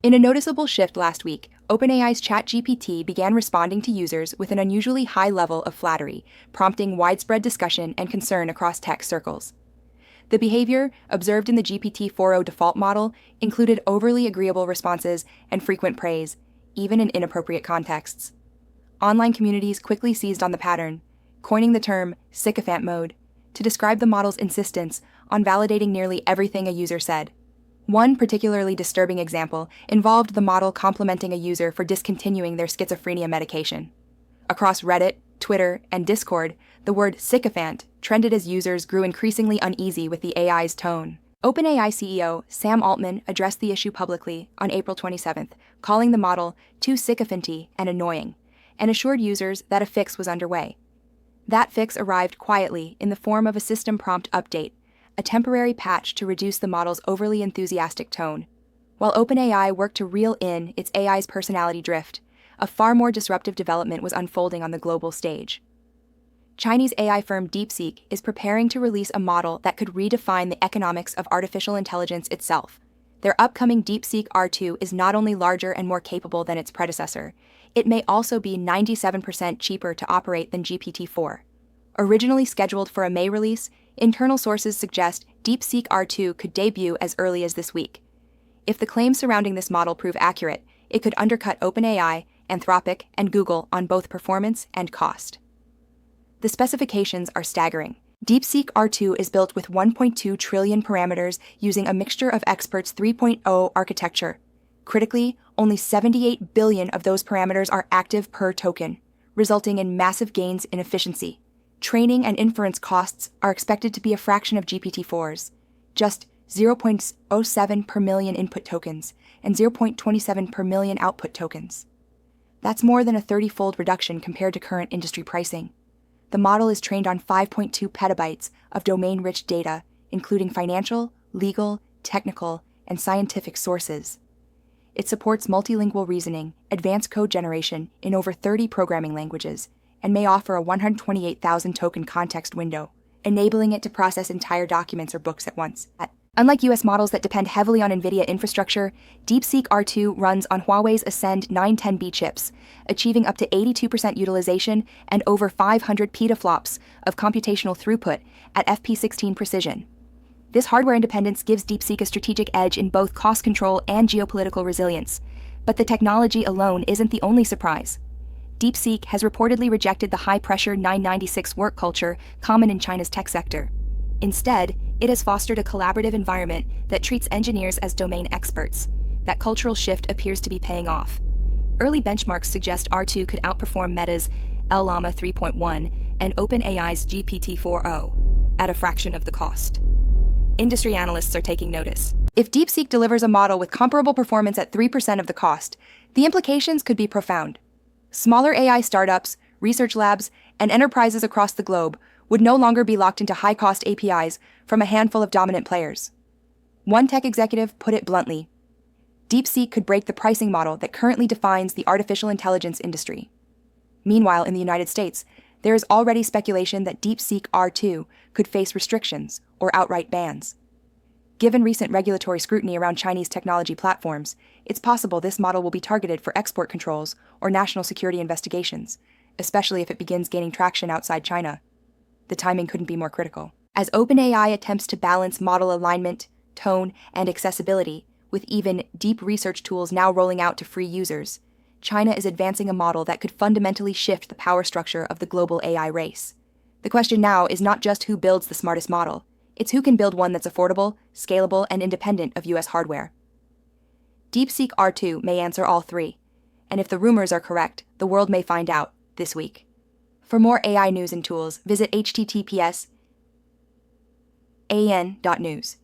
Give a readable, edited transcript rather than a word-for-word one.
In a noticeable shift last week, OpenAI's ChatGPT began responding to users with an unusually high level of flattery, prompting widespread discussion and concern across tech circles. The behavior, observed in the GPT-4o default model, included overly agreeable responses and frequent praise, even in inappropriate contexts. Online communities quickly seized on the pattern, coining the term sycophant mode to describe the model's insistence on validating nearly everything a user said. One particularly disturbing example involved the model complimenting a user for discontinuing their schizophrenia medication. Across Reddit, Twitter, and Discord, the word sycophant trended as users grew increasingly uneasy with the AI's tone. OpenAI CEO Sam Altman addressed the issue publicly on April 27th, calling the model too sycophanty and annoying, and assured users that a fix was underway. That fix arrived quietly in the form of a system prompt update, a temporary patch to reduce the model's overly enthusiastic tone. While OpenAI worked to reel in its AI's personality drift, a far more disruptive development was unfolding on the global stage. Chinese AI firm DeepSeek is preparing to release a model that could redefine the economics of artificial intelligence itself. Their upcoming DeepSeek R2 is not only larger and more capable than its predecessor, it may also be 97% cheaper to operate than GPT-4. Originally scheduled for a May release, internal sources suggest DeepSeek R2 could debut as early as this week. If the claims surrounding this model prove accurate, it could undercut OpenAI, Anthropic, and Google on both performance and cost. The specifications are staggering. DeepSeek R2 is built with 1.2 trillion parameters using a mixture of experts 3.0 architecture. Critically, only 78 billion of those parameters are active per token, resulting in massive gains in efficiency. Training and inference costs are expected to be a fraction of GPT-4's, just 0.07 per million input tokens and 0.27 per million output tokens. That's more than a 30-fold reduction compared to current industry pricing. The model is trained on 5.2 petabytes of domain-rich data, including financial, legal, technical, and scientific sources. It supports multilingual reasoning, advanced code generation in over 30 programming languages, and may offer a 128,000 token context window, enabling it to process entire documents or books at once. Unlike US models that depend heavily on NVIDIA infrastructure, DeepSeek R2 runs on Huawei's Ascend 910B chips, achieving up to 82% utilization and over 500 petaflops of computational throughput at FP16 precision. This hardware independence gives DeepSeek a strategic edge in both cost control and geopolitical resilience. But the technology alone isn't the only surprise. DeepSeek has reportedly rejected the high-pressure 996 work culture common in China's tech sector. Instead, it has fostered a collaborative environment that treats engineers as domain experts. That cultural shift appears to be paying off. Early benchmarks suggest R2 could outperform Meta's Llama 3.1 and OpenAI's GPT-4o at a fraction of the cost. Industry analysts are taking notice. If DeepSeek delivers a model with comparable performance at 3% of the cost, the implications could be profound. Smaller AI startups, research labs, and enterprises across the globe would no longer be locked into high-cost APIs from a handful of dominant players. One tech executive put it bluntly: DeepSeek could break the pricing model that currently defines the artificial intelligence industry. Meanwhile, in the United States, there is already speculation that DeepSeek R2 could face restrictions or outright bans. Given recent regulatory scrutiny around Chinese technology platforms, it's possible this model will be targeted for export controls or national security investigations, especially if it begins gaining traction outside China. The timing couldn't be more critical. As OpenAI attempts to balance model alignment, tone, and accessibility, with even deep research tools now rolling out to free users, China is advancing a model that could fundamentally shift the power structure of the global AI race. The question now is not just who builds the smartest model, it's who can build one that's affordable, scalable, and independent of US hardware. DeepSeek R2 may answer all three, and if the rumors are correct, the world may find out this week. For more AI news and tools, visit https://AINN.news.